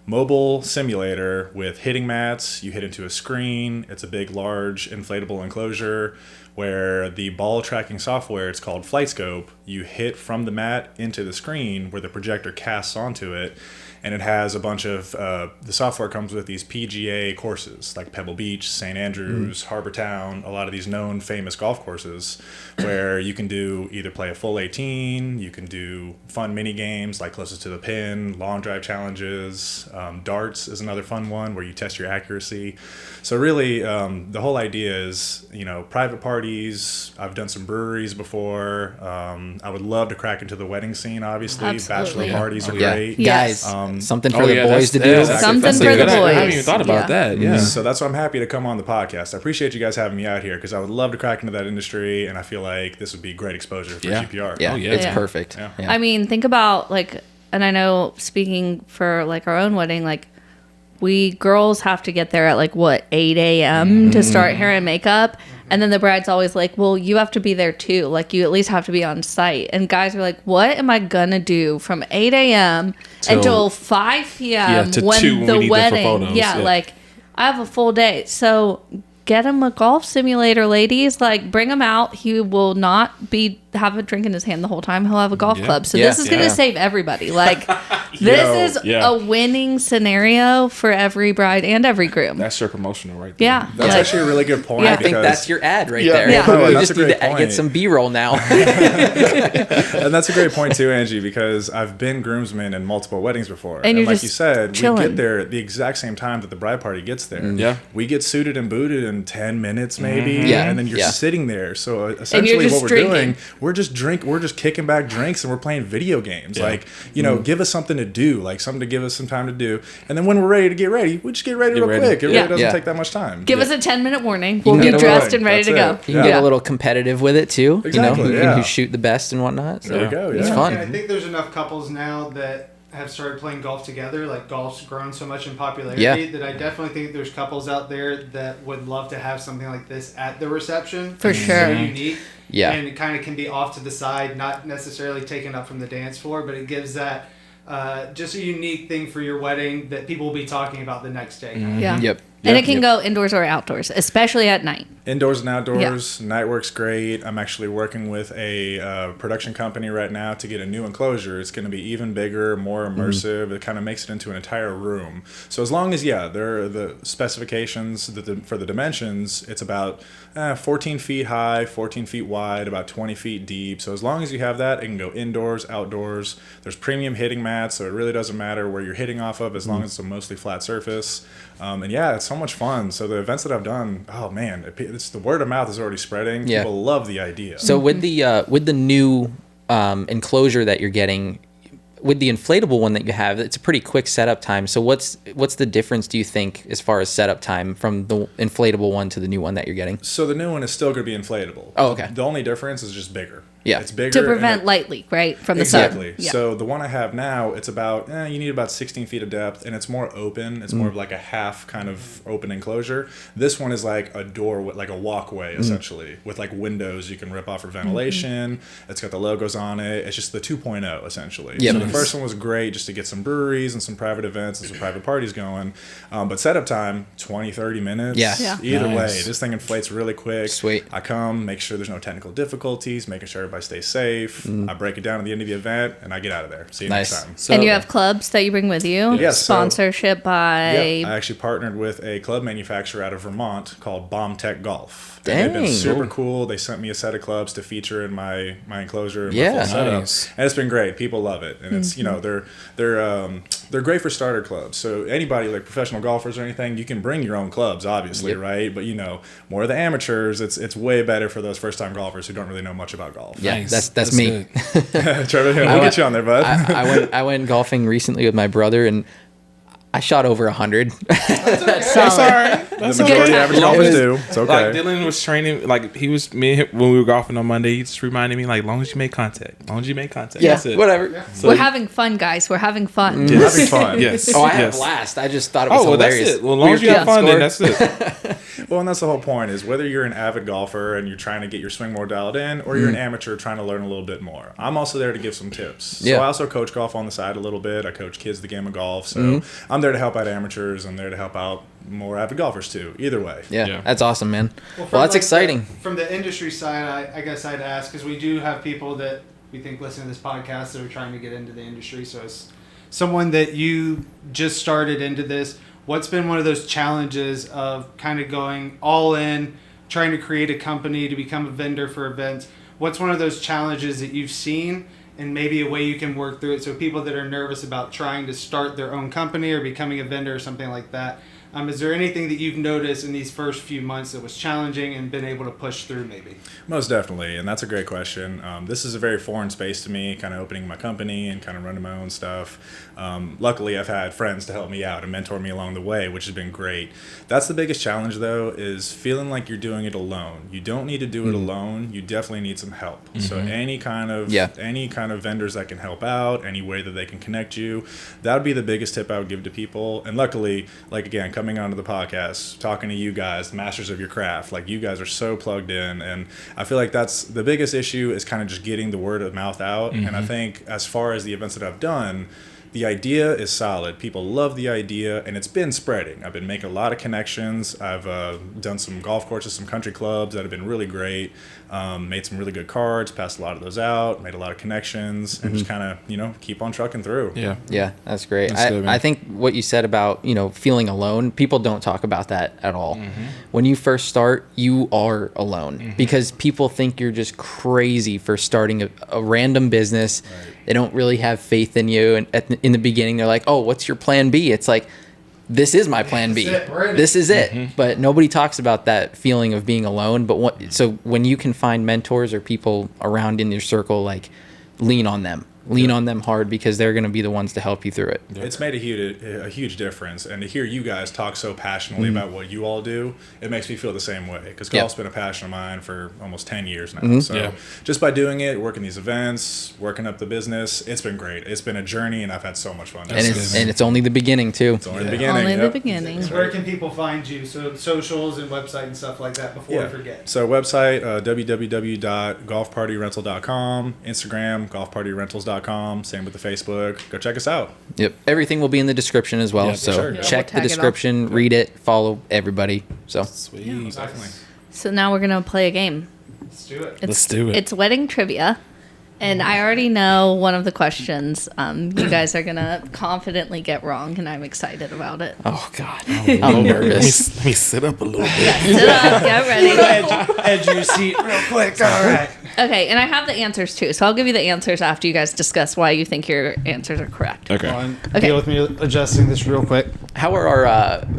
mobile simulator with hitting mats. You hit into a screen. It's a big, large, inflatable enclosure where the ball tracking software, it's called FlightScope, you hit from the mat into the screen where the projector casts onto it. And it has a bunch of, the software comes with these PGA courses like Pebble Beach, St. Andrews, Harbor Town, a lot of these known famous golf courses where you can do either play a full 18, you can do fun mini games like closest to the pin, long drive challenges, darts is another fun one where you test your accuracy. So really, the whole idea is, private parties. I've done some breweries before. I would love to crack into the wedding scene, obviously. Absolutely. Bachelor parties are Yeah. great. Yes. Guys, Something for the boys to do. Exactly. Something That's for good. the I haven't boys. even thought about Yeah. that. Yeah. So that's why I'm happy to come on the podcast. I appreciate you guys having me out here because I would love to crack into that industry, and I feel like this would be great exposure for Yeah. GPR. Yeah, Oh, yeah. it's Yeah. perfect. Yeah. Yeah. I mean, think about like, and I know speaking for like our own wedding, like we girls have to get there at like what 8 a.m. to start hair and makeup, and then the bride's always like, "Well, you have to be there too. Like you at least have to be on site." And guys are like, "What am I gonna do from 8 a.m. until 5 p.m. Yeah, to when 2 when we the need them for wedding?" photos. Yeah, Yeah. like I have a full day, so. Get him a golf simulator, ladies. Like, bring him out. He will not have a drink in his hand the whole time. He'll have a golf Yeah. club. So Yeah. this is going to Yeah. save everybody. Like, this is Yeah. a winning scenario for every bride and every groom. That's your promotional right there. Yeah. That's Like, actually a really good point. Yeah. I think because- that's your ad right Yeah. there. Yeah. No, You that's just a need great to get point. some B-roll now. And that's a great point too, Angie, because I've been groomsman in multiple weddings before. And you're like just you said, we chilling. get there at the exact same time that the bride party gets there. Yeah. We get suited and booted in 10 minutes maybe. Yeah. And then you're Yeah. sitting there. So essentially just what we're drinking. doing, we're just kicking back drinks and we're playing video games. Yeah. Like, you know, give us something to do, like something to give us some time to do. And then when we're ready to get ready, we just get ready Get real ready. quick. It Yeah. really doesn't Yeah. take that much time. Give us a 10-minute warning. We'll can be get a dressed little- and ready to that's go. it. You can Yeah. get a little competitive with it too. Exactly, You know, yeah. you shoot the best and whatnot. So There we go, It's yeah. fun. And I think there's enough couples now that have started playing golf together. Like golf's grown so much in popularity Yeah. that I definitely think there's couples out there that would love to have something like this at the reception. For It's sure. So unique. Yeah. And it kind of can be off to the side, not necessarily taken up from the dance floor, but it gives that just a unique thing for your wedding that people will be talking about the next day. Yeah. Yep. And Yep. it can go indoors or outdoors, especially at night. Indoors and outdoors. Night works great. I'm actually working with a production company right now to get a new enclosure. It's going to be even bigger, more immersive. It kind of makes it into an entire room. So as long as, there are the specifications for the dimensions, it's about 14 feet high, 14 feet wide, about 20 feet deep. So as long as you have that, it can go indoors, outdoors. There's premium hitting mats, so it really doesn't matter where you're hitting off of as long as it's a mostly flat surface. And yeah, it's so much fun. So the events that I've done, oh man, it's the word of mouth is already spreading. Yeah. People love the idea. So with the new enclosure that you're getting, with the inflatable one that you have, it's a pretty quick setup time. So what's the difference, do you think, as far as setup time from the inflatable one to the new one that you're getting? So the new one is still going to be inflatable. Oh, okay. The only difference is just bigger. Yeah. It's bigger. To and prevent it- light leak, right? From the Exactly. sun. Yeah. So the one I have now, it's about you need about 16 feet of depth, and it's more open. It's more of like a half kind of open enclosure. This one is like a door, with like a walkway essentially, with like windows you can rip off for ventilation. It's got the logos on it. It's just the 2.0 essentially. Yeah, So nice. the first one was great just to get some breweries and some private events and some private parties going. But setup time, 20, 30 minutes. Yeah. Yeah. Either Nice. way, this thing inflates really quick. Sweet. I come, make sure there's no technical difficulties, making sure everybody stays safe. I break it down at the end of the event, and I get out of there. See you Nice. next time. So, And you have clubs that you bring with you? Yes, so- Sponsorship by... Yeah, I actually partnered with a club manufacturer out of Vermont called Bomb Tech Golf. And they've Dang. been super cool. They sent me a set of clubs to feature in my enclosure. And Yeah. my full setup. Nice. And it's been great. People love it, and it's they're great for starter clubs. So anybody like professional golfers or anything, you can bring your own clubs, obviously, Yep. right? But more of the amateurs. It's way better for those first time golfers who don't really know much about golf. Yeah, Nice. that's me. good. Trevor, we'll get you on there, bud. I went golfing recently with my brother, and I shot over 100. Solid. The majority of average Long golfers as- do. It's okay. Like Dylan was training, like he was me and him, when we were golfing on Monday. He just reminded me, like, long as you make contact, long as you make contact. Yeah, That's it. whatever. So- We're having fun, guys. We're having fun. We're having fun. Yes. Oh, I had yes. a blast. I just thought it was Oh, well, hilarious. that's it. Well, as long We as were you have keeping fun, then score. that's it. Well, and that's the whole point is whether you're an avid golfer and you're trying to get your swing more dialed in or you're an amateur trying to learn a little bit more. I'm also there to give some tips. So Yeah. I also coach golf on the side a little bit. I coach kids the game of golf. So I'm there to help out amateurs. I'm there to help out more avid golfers too. Either way. Yeah, Yeah. that's awesome, man. from Well, that's like exciting. From the industry side, I guess I'd ask, because we do have people that we think listen to this podcast that are trying to get into the industry. So as someone that you just started into this, what's been one of those challenges of kind of going all in, trying to create a company to become a vendor for events? What's one of those challenges that you've seen and maybe a way you can work through it? So people that are nervous about trying to start their own company or becoming a vendor or something like that, Is there anything that you've noticed in these first few months that was challenging and been able to push through maybe? Most definitely, and that's a great question. This is a very foreign space to me, kind of opening my company and kind of running my own stuff. Luckily, I've had friends to help me out and mentor me along the way, which has been great. That's the biggest challenge, though, is feeling like you're doing it alone. You don't need to do it alone. You definitely need some help. So any kind of vendors that can help out, any way that they can connect you, that would be the biggest tip I would give to people. And luckily, like again, coming onto the podcast, talking to you guys, masters of your craft, like you guys are so plugged in, and I feel like that's the biggest issue is kind of just getting the word of mouth out. And I think as far as the events that I've done, the idea is solid. People love the idea, and it's been spreading. I've been making a lot of connections. I've done some golf courses, some country clubs that have been really great. Made some really good cards, passed a lot of those out, made a lot of connections, and just kind of, keep on trucking through. Yeah. Yeah, that's great. That's good, man. I think what you said about, feeling alone, people don't talk about that at all. When you first start, you are alone because people think you're just crazy for starting a random business. Right. They don't really have faith in you. And in the beginning, they're like, oh, what's your plan B? It's like, this is my plan B. This is it. But nobody talks about that feeling of being alone. But so when you can find mentors or people around in your circle, like lean on them. Lean on them hard because they're going to be the ones to help you through it. It's made a huge difference. And to hear you guys talk so passionately about what you all do, it makes me feel the same way. Because golf's been a passion of mine for almost 10 years now. So just by doing it, working these events, working up the business, it's been great. It's been a journey, and I've had so much fun. And it's only the beginning, too. It's only the beginning. Only the beginning. Where can people find you? So socials and website and stuff like that before I forget. So website, www.golfpartyrental.com, Instagram, golfpartyrentals.com. Same with the Facebook. Go check us out. Yep. Everything will be in the description as well. Yeah, so sure. check We'll the description, read it, follow everybody. So Sweet. Definitely. So now we're gonna play a game. Let's do it. Let's do it. It's wedding trivia. And I already know one of the questions you guys are going to confidently get wrong, and I'm excited about it. oh God, I'm nervous. Let me sit up a little bit. Sit up, get ready. Edge your seat real quick. All right. Okay, and I have the answers too, so I'll give you the answers after you guys discuss why you think your answers are correct. Okay. Deal with me adjusting this real quick. How are our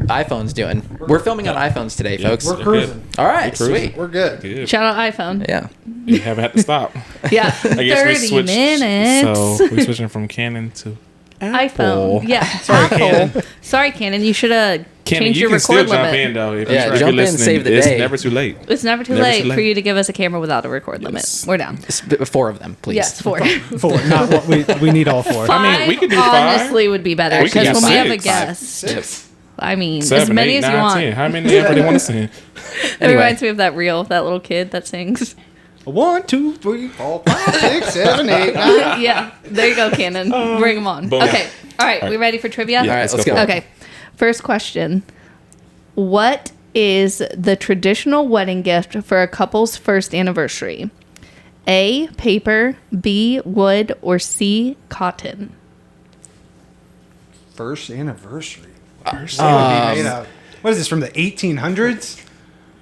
iPhones doing? We're filming on iPhones today, folks. We're They're cruising. good. All right, We're cruising. sweet. We're good. Good. Shout out iPhone. Yeah. You haven't had to stop. Yeah, I guess we 30 switched. minutes. So we're switching from Canon to Apple. iPhone. Yeah, Sorry, Apple. Canon. Sorry, Canon. You should have Canon, changed you your can still record jump limit. in though. If Yeah, you're jump in, listening, save the it's day. never too late. It's never too Never late too late. for you to give us a camera without a record Yes. limit. We're down. 4 of them, please. Yes, 4. 4. Not what we need all 4. Five mean, we could do 5. honestly would be better We could because do when we have a 6. guest, 6. I mean, 7, as many 8, as 9, you want. 10. How many ever they want to sing? It Anyway. reminds me of that reel, that little kid that sings. 1, 2, 3, 4, 5, 6, 7, 8, 9. Yeah, there you go, Cannon. Bring them on. Boom. Okay, all right, we ready for trivia? Yeah, All right, let's go. for it. Okay, first question. What is the traditional wedding gift for a couple's first anniversary? A, paper, B, wood, or C, cotton? First anniversary. What would be made of? What is this, from the 1800s?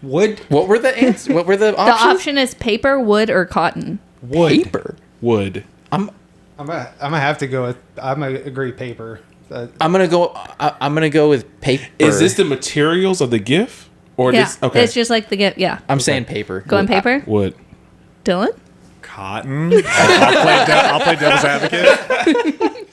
Wood? What were the answers? What were the The options? option is paper, wood, or cotton. Wood. Paper. Wood. I'm I'm gonna have to go with. I'm gonna agree. Paper. I'm gonna go. I'm gonna go with paper. Is this the materials of the gift, or Yeah, this? Okay. it's just like the gift. Yeah, I'm saying paper. go on paper. Wood. Dylan. Cotton. I'll play devil's advocate.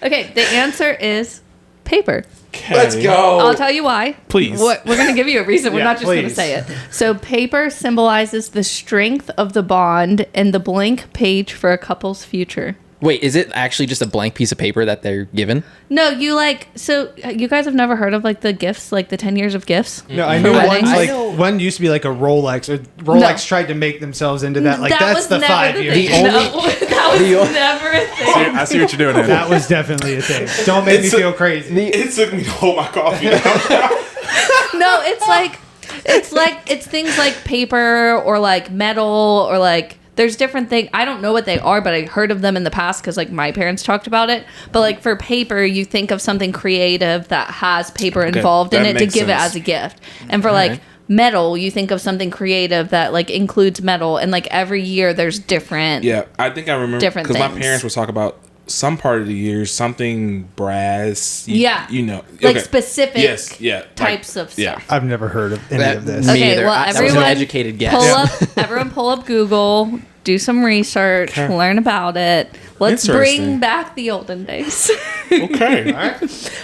Okay, the answer is paper. Let's Okay. go. I'll tell you why. Please. We're going to give you a reason. We're Yeah, not just going to please. say it. So, paper symbolizes the strength of the bond and the blank page for a couple's future. Wait, is it actually just a blank piece of paper that they're given? No, so you guys have never heard of like the gifts, like the 10 years of gifts? No, I know Weddings? one's I like know. one used to be like a Rolex. Or Rolex No. tried to make themselves into that. Like that that's was the never 5 the years. thing. No, that was never a thing. I see what you're doing, Andy. That was definitely a thing. Don't make me feel crazy. It took me to hold my coffee down. No, it's things like paper or like metal or like there's different things. I don't know what they are, but I heard of them in the past because like my parents talked about it. But like for paper, you think of something creative that has paper involved in that it to makes give it sense. as a gift. And for like metal, you think of something creative that like includes metal. And like every year there's different. Yeah, I think I remember Different because my things. parents were talking about some part of the year, something brass. Yeah. You know. Like okay. specific Yes. Yeah. types of stuff. Yeah. I've never heard of any of this. Me Okay, either. well, That was an everyone educated guess. Everyone pull up Google, do some research, Okay. learn about it. Let's Interesting. bring back the olden days. Okay.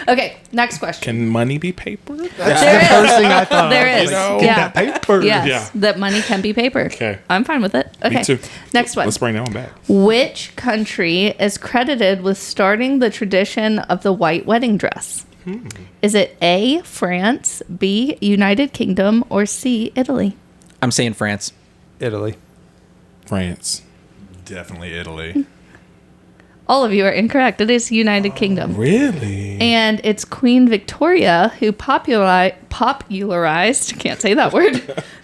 Okay, next question. Can money be paper? There First thing I thought. There of, is. like, know. get Yeah. that paper. Yes, Yeah. that money can be paper. Okay. I'm fine with it. Okay. Me too. Next one. Let's bring that one back. Which country is credited with starting the tradition of the white wedding dress? Is it A, France, B, United Kingdom, or C, Italy? I'm saying France. Italy. France. Definitely Italy. All of you are incorrect. It is United Kingdom. Really? And it's Queen Victoria who popularized, can't say that word,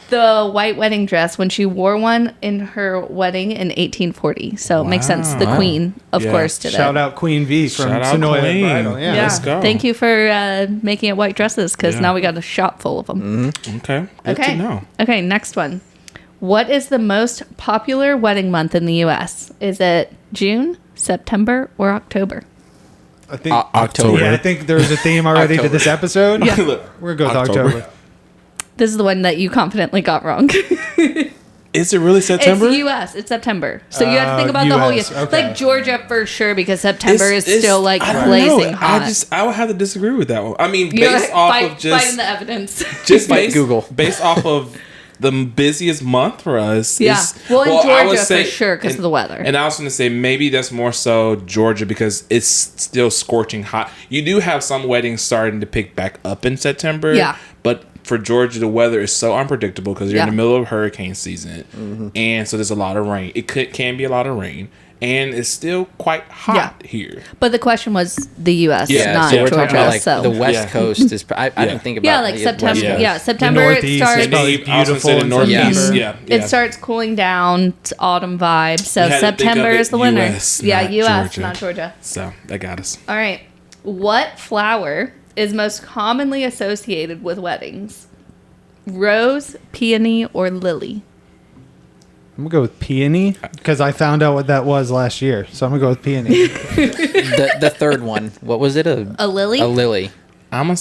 the white wedding dress when she wore one in her wedding in 1840. So it makes sense. The Wow. Queen, of Yeah. course, did Shout it. out Queen V from Shout out Sonoya Queen. Bridal. Yeah. Yeah. Let's go. Thank you for making it white dresses because Yeah. now we got a shop full of them. Okay. Good Okay. to know. Okay, next one. What is the most popular wedding month in the U.S.? Is it June, September, or October? I think October. Yeah, I think there's a theme already to this episode. Yeah. We're good with October. October. This is the one that you confidently got wrong. Is it really September? It's U.S. It's September. So you have to think about the whole year. US, okay. Like Georgia for sure because September It's- is still like I don't blazing know. hot. I would have to disagree with that one. I mean, You're based off of fighting just the evidence. just Fight based, Google. based off of the busiest month for us. Yeah. is- Well, in I Georgia would for sure 'cause and- of the weather. And I was going to say maybe that's more so Georgia because it's still scorching hot. You do have some weddings starting to pick back up in September. Yeah. But for Georgia, the weather is so unpredictable because you're in Yeah. the middle of hurricane season, and so there's a lot of rain. It can be a lot of rain, and it's still quite hot here. But the question was the U.S., Yeah, not so we're Georgia. talking about like so. the West Yeah. Coast is. I Yeah. didn't think about. yeah, like the September. West Coast. Yeah, September it Northeast starts. is probably Maybe- I was gonna say the beautiful in Northeast. September. Yeah. It starts cooling down. It's autumn vibes. So You had to think of September it is the winter. US, Yeah, not U.S., Georgia. not Georgia. So that got us. All right. What flower is most commonly associated with weddings? Rose, peony, or lily? I'm gonna go with peony because I found out what that was last year. So I'm gonna go with peony. The third one. What was it? A lily? A lily. I'm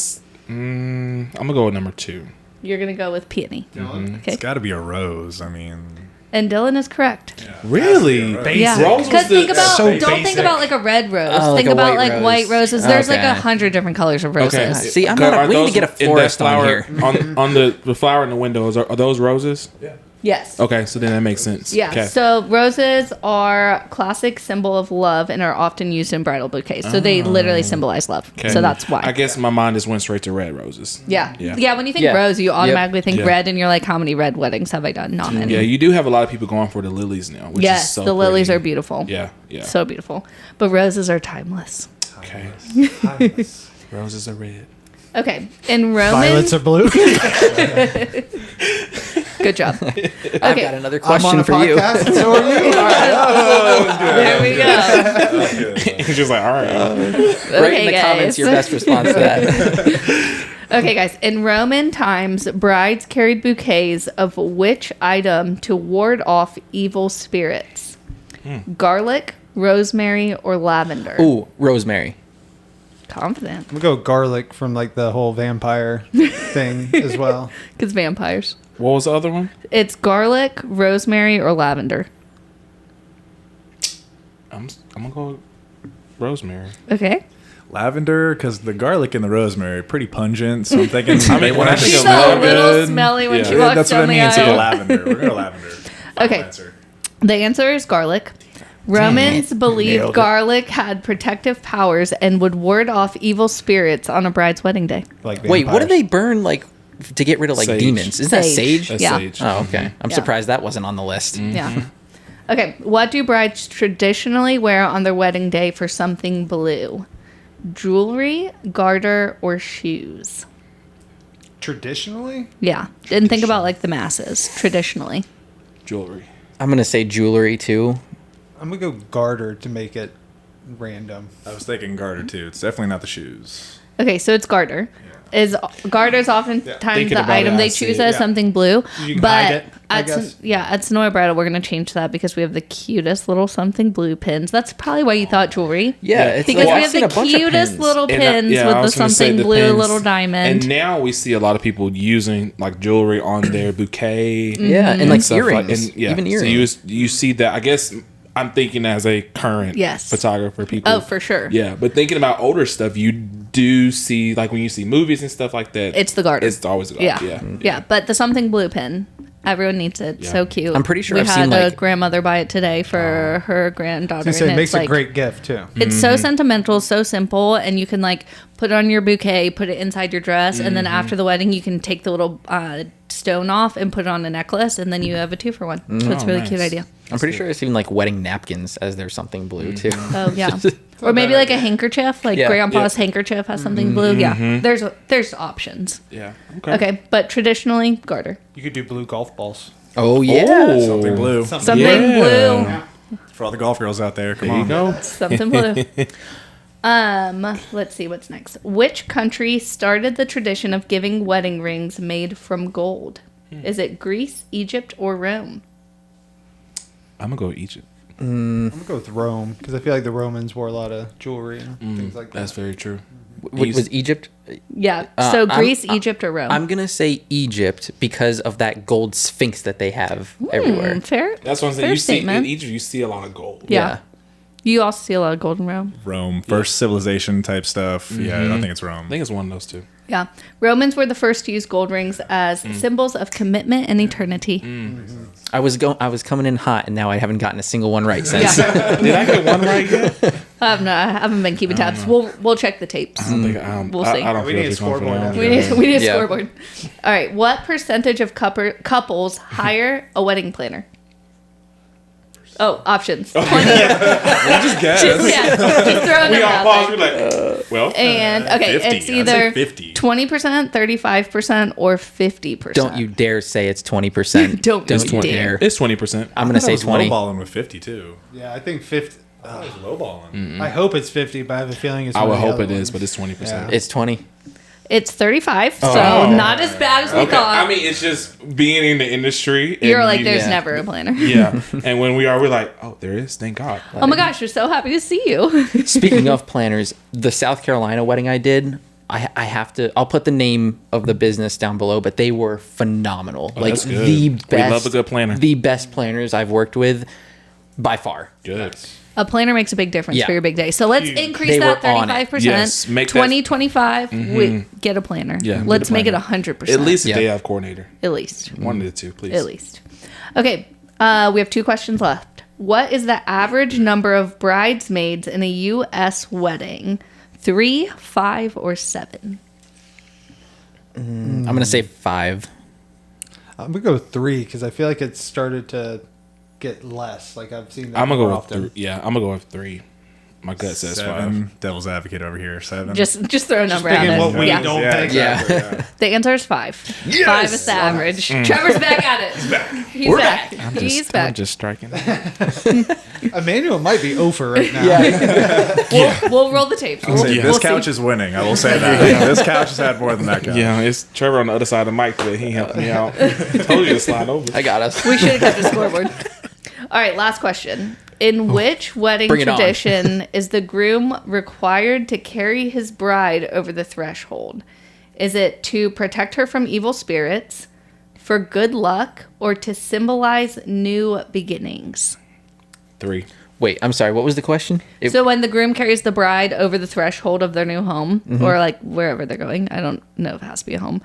gonna go with number 2. You're going to go with peony. Okay. It's got to be a rose. I mean, And Dylan is correct. Really? Yeah. Rose was Because think about, so don't think basic. about like a red rose. Oh, like think a about white like rose. white roses. There's like Okay. 100 different colors of roses. Okay. See, I'm not. We need to get a in that florist on flower here. on the flower in the windows. Are those roses? Yeah. Yes. Okay, so then that makes sense. Yeah. Okay. So roses are classic symbol of love and are often used in bridal bouquets. So they literally symbolize love. Okay. So that's why. I guess my mind just went straight to red roses. Yeah. Yeah. Yeah. When you think Yeah. rose, you automatically think Yeah. red, and you're like, how many red weddings have I done? Not many. Yeah, you do have a lot of people going for the lilies now, which Yes, is so the lilies pretty. are beautiful. Yeah, yeah. So beautiful. But roses are timeless. Okay. Roses are red. Okay. In Roman. Violets are blue. Good job. I've Okay. got another I'm on question a for you. podcast, and so are you. There we go. He's just like, all right. Write in the comments your best response to that. Okay, guys. In Roman times, brides carried bouquets of which item to ward off evil spirits? Garlic, rosemary, or lavender? Ooh, rosemary. Confident. I'm gonna go garlic from like the whole vampire thing as well. Because vampires. What was the other one? It's garlic, rosemary, or lavender. I'm gonna go with rosemary. Okay. lavender, because the garlic and the rosemary are pretty pungent. So I'm thinking, I mean, when I think She's of a little good, smelly when yeah. she walks that's what I down the mean. So aisle. lavender. We're going to lavender. Final Okay. answer. The answer is garlic. Romans believed Nailed it. garlic had protective powers and would ward off evil spirits on a bride's wedding day. Like Wait, what do vampires. they burn like to get rid of like Sage. demons? Is that Sage. sage? That's Yeah. sage. Oh, okay. I'm Yeah. surprised that wasn't on the list. Yeah. Okay. What do brides traditionally wear on their wedding day for something blue? Jewelry, garter, or shoes? Traditionally, Yeah. Didn't think about like the masses traditionally. Jewelry. I'm gonna say jewelry too. I'm gonna go garter to make it random. I was thinking garter too. It's definitely not the shoes. Okay, so it's garter. Is garter is oftentimes Thinking the about item it, they I see choose it, as yeah. something blue, You can but hide it. I At guess. at Sonoya Bridal, we're gonna change that because we have the cutest little something blue pins. That's probably why you thought jewelry. Yeah, it's Because like, we I've have seen the a bunch of cutest pins. little And pins I with the was gonna say something the blue pins. little diamond. And now we see a lot of people using like jewelry on their bouquet. Yeah, and like stuff earrings. and, yeah, Even so earrings. you see that. I guess I'm thinking as a current Yes. photographer, people. Oh, for sure. Yeah, but thinking about older stuff, you do see like when you see movies and stuff like that. It's the garter. It's always the garter. Yeah. Yeah. Yeah. But the something blue pin, everyone needs it. Yeah. So cute. I'm pretty sure we I've had seen, a like- grandmother buy it today for her granddaughter. It and makes it's a like, great gift too. It's so sentimental, so simple, and you can like put it on your bouquet, put it inside your dress, and then after the wedding, you can take the little stone off and put it on a necklace, and then you have a 2-for-1. So it's a really cute nice. idea. I'm pretty sure it's even like wedding napkins as there's something blue too. Oh yeah, or maybe like a handkerchief, like Yeah. grandpa's handkerchief has something blue. Yeah, there's options. Yeah. Okay, but traditionally garter, You could do blue golf balls. Oh yeah. Oh, Something blue. something Yeah. blue. For all the golf girls out there, come There you on. go. Something blue. Let's see what's next. Which country started the tradition of giving wedding rings made from gold? Is it Greece, Egypt, or Rome? I'm gonna go with Egypt. I'm gonna go with Rome because I feel like the Romans wore a lot of jewelry and things like that. That's very true. Was Egypt? Yeah. So I'm- Greece, Egypt, or Rome? I'm gonna say Egypt because of that gold sphinx that they have everywhere. Fair. That's what I'm saying. Fair You see statement. in Egypt, you see a lot of gold. Yeah. You also see a lot of gold in Rome. Rome, first civilization type stuff. Yeah, I think it's Rome. I think it's one of those two. Yeah. Romans were the first to use gold rings as symbols of commitment and eternity. I was coming in hot, and now I haven't gotten a single one right since. Yeah. Did I get one right yet? I haven't been keeping tabs. We'll check the tapes. I don't think I don't. We'll see. I don't We feel need a too confident scoreboard on after that. We need a Yeah. scoreboard. All right. What percentage of couples hire a wedding planner? Oh, options. 20. Just guess. Yeah, just throwing We them all out pause. there. We're like, well, And okay, 50. it's I'd say either 50. 20%, 35%, or 50%. Don't you dare say it's 20%. Don't Don't you you dare. dare. it's 20%. I'm gonna say I was 20. lowballing with 50 too. Yeah, I think 50. I thought it was lowballing. I hope it's 50, but I have a feeling it's. I one would of the hope other it is, ones. but it's 20%. Yeah. It's 20. It's 35, so Oh. not as bad as we Okay. thought. I mean, it's just being in the industry. and You're like, you- there's yeah. never a planner. Yeah. And when we are, we're like, oh, there is. Thank God. Oh my gosh, we're so happy to see you. Speaking of planners, the South Carolina wedding I did, I have to. I'll put the name of the business down below, but they were phenomenal. Oh, like that's good. the We best. love a good planner. The best planners I've worked with, by far. Good. A planner makes a big difference Yeah. for your big day. So let's increase They that were on it. 35%. Yes, make that- 2025, we get a planner. Yeah, Let's get a make it planner. 100%. At least a Yeah. day of coordinator. At least. One of the two, please. At least. Okay, we have 2 questions left. What is the average number of bridesmaids in a U.S. wedding? 3, 5, or 7? I'm gonna say 5. I'm gonna go 3 because I feel like it's started to get less. Like I've seen that I'm gonna more go with often. 3. Yeah, I'm gonna go with 3. My gut says 5. 7. Devil's advocate over here. 7. Just throw a number out Thinking there. what we Yeah. don't think. Yeah. The answer is 5. 5 is the average. Trevor's back at it. He's back. He's back. I'm just striking. Emmanuel might be over right now. We'll roll the tapes. We'll, Say, Yeah. this we'll couch see. is winning. I will say that. This couch has had more than that couch. Yeah, it's Trevor on the other side of the mic today. He helped me out. Told you to slide over. I got us. We should have kept a scoreboard. All right, last question. In which wedding Bring it on. tradition is the groom required to carry his bride over the threshold? Is it to protect her from evil spirits, for good luck, or to symbolize new beginnings? 3. Wait, I'm sorry. What was the question? So when the groom carries the bride over the threshold of their new home, Mm-hmm. or like wherever they're going, I don't know if it has to be a home.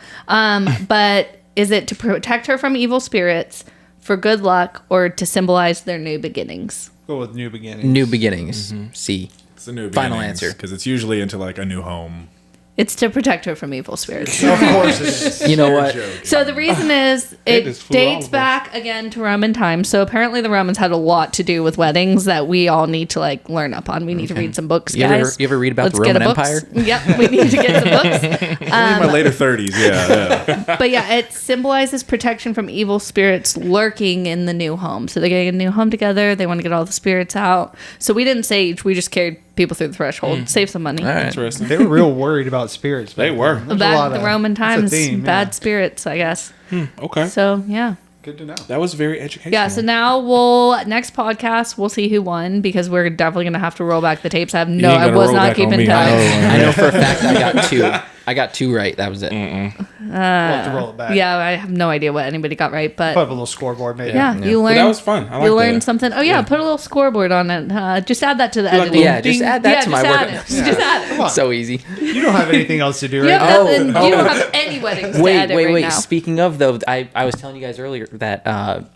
But is it to protect her from evil spirits, for good luck, or to symbolize their new beginnings? Go with new beginnings. New beginnings. C. It's a new Final answer. because it's usually into like a new home. It's to protect her from evil spirits. Of course it is. You know what? So the reason is it just fooled all dates of us. back again to Roman times. So apparently the Romans had a lot to do with weddings that we all need to like learn up on. We need to read some books, You guys. ever read about Let's the get a Roman books. Empire? Yep, we need to get some books. In my later 30s, yeah. But yeah, it symbolizes protection from evil spirits lurking in the new home. So they're getting a new home together. They want to get all the spirits out. So we didn't sage. We just carried people through the threshold. Save some money. All right. Interesting. They were real worried about spirits. They back were. then. There's a lot The of- Roman it's a times, theme, bad yeah. spirits, I guess. Okay. So yeah, Good to know. That was very educational. Yeah, so now next podcast, we'll see who won because we're definitely going to have to roll back the tapes. I ain't was gonna roll not back on keeping me. tabs. I know for a fact I got two. I got two right. That was it. We'll have to roll it back. Yeah, I have no idea what anybody got right, but Put up a little scoreboard, maybe. yeah, you But learned. that was fun. I like you learned that. something. Oh yeah, put a little scoreboard on it. Just add that to the like editing. Yeah, just add that to my just work. add it. Just add it. Come on. So easy. You don't have anything else to do, You right? have Oh, nothing. You don't have any weddings to edit right now. Speaking of though, I was telling you guys earlier that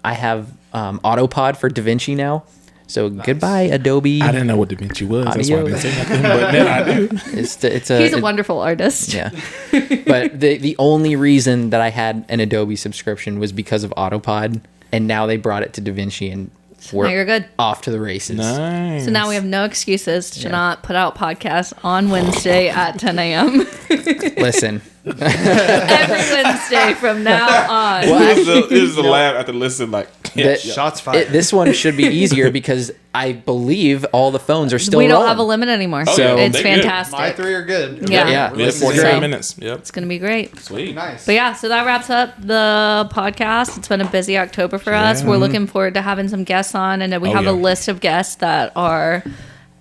I have Autopod for DaVinci now. So goodbye Adobe. I didn't know what DaVinci was. That's why I Audio. didn't say nothing. But now I do. He's He's a wonderful artist. Yeah. But the only reason that I had an Adobe subscription was because of Autopod, and now they brought it to DaVinci, and Now you're good. off to the races. Nice. So now we have no excuses to not put out podcasts on Wednesday at 10 a.m. Listen, Every Wednesday from now on. well, This is the laugh after listen. Like, yeah, that- Shots fired. this one should be easier because I believe all the phones are still We don't rolling. have a limit anymore. Oh, so yeah, it's they good. fantastic. My three are good. Yeah. Yeah. we have This is 45 great. minutes. Yep. It's going to be great. Sweet. Nice. But yeah, so that wraps up the podcast. It's been a busy October for us. We're looking forward to having some guests on, and we Oh, have a yeah. list of guests that are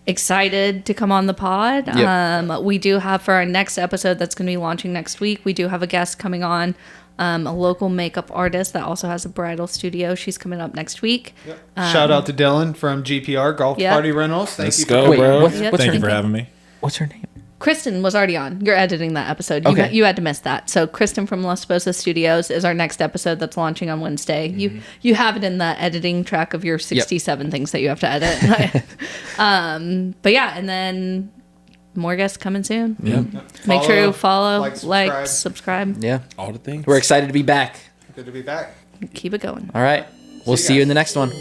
excited to come on the pod. Yep. We do have for our next episode that's going to be launching next week. We do have a guest coming on, a local makeup artist that also has a bridal studio. She's coming up next week. Shout out to Dylan from GPR Golf Yeah. Party Rentals. Thank Let's you. go, For Wait, bro. what's Yep. her Thank you name? for having me. What's her name? Kristen was already on. You're editing that episode. You, Okay. you had to miss that. So Kristen from Las Posas Studios is our next episode that's launching on Wednesday. You have it in the editing track of your 67 things that you have to edit. But yeah, and then more guests coming soon. Yep. Make sure you Follow, follow, like, like, subscribe. Yeah. All the things. We're excited to be back. Good to be back. Keep it going. All right. We'll See you see you guys. in the next one.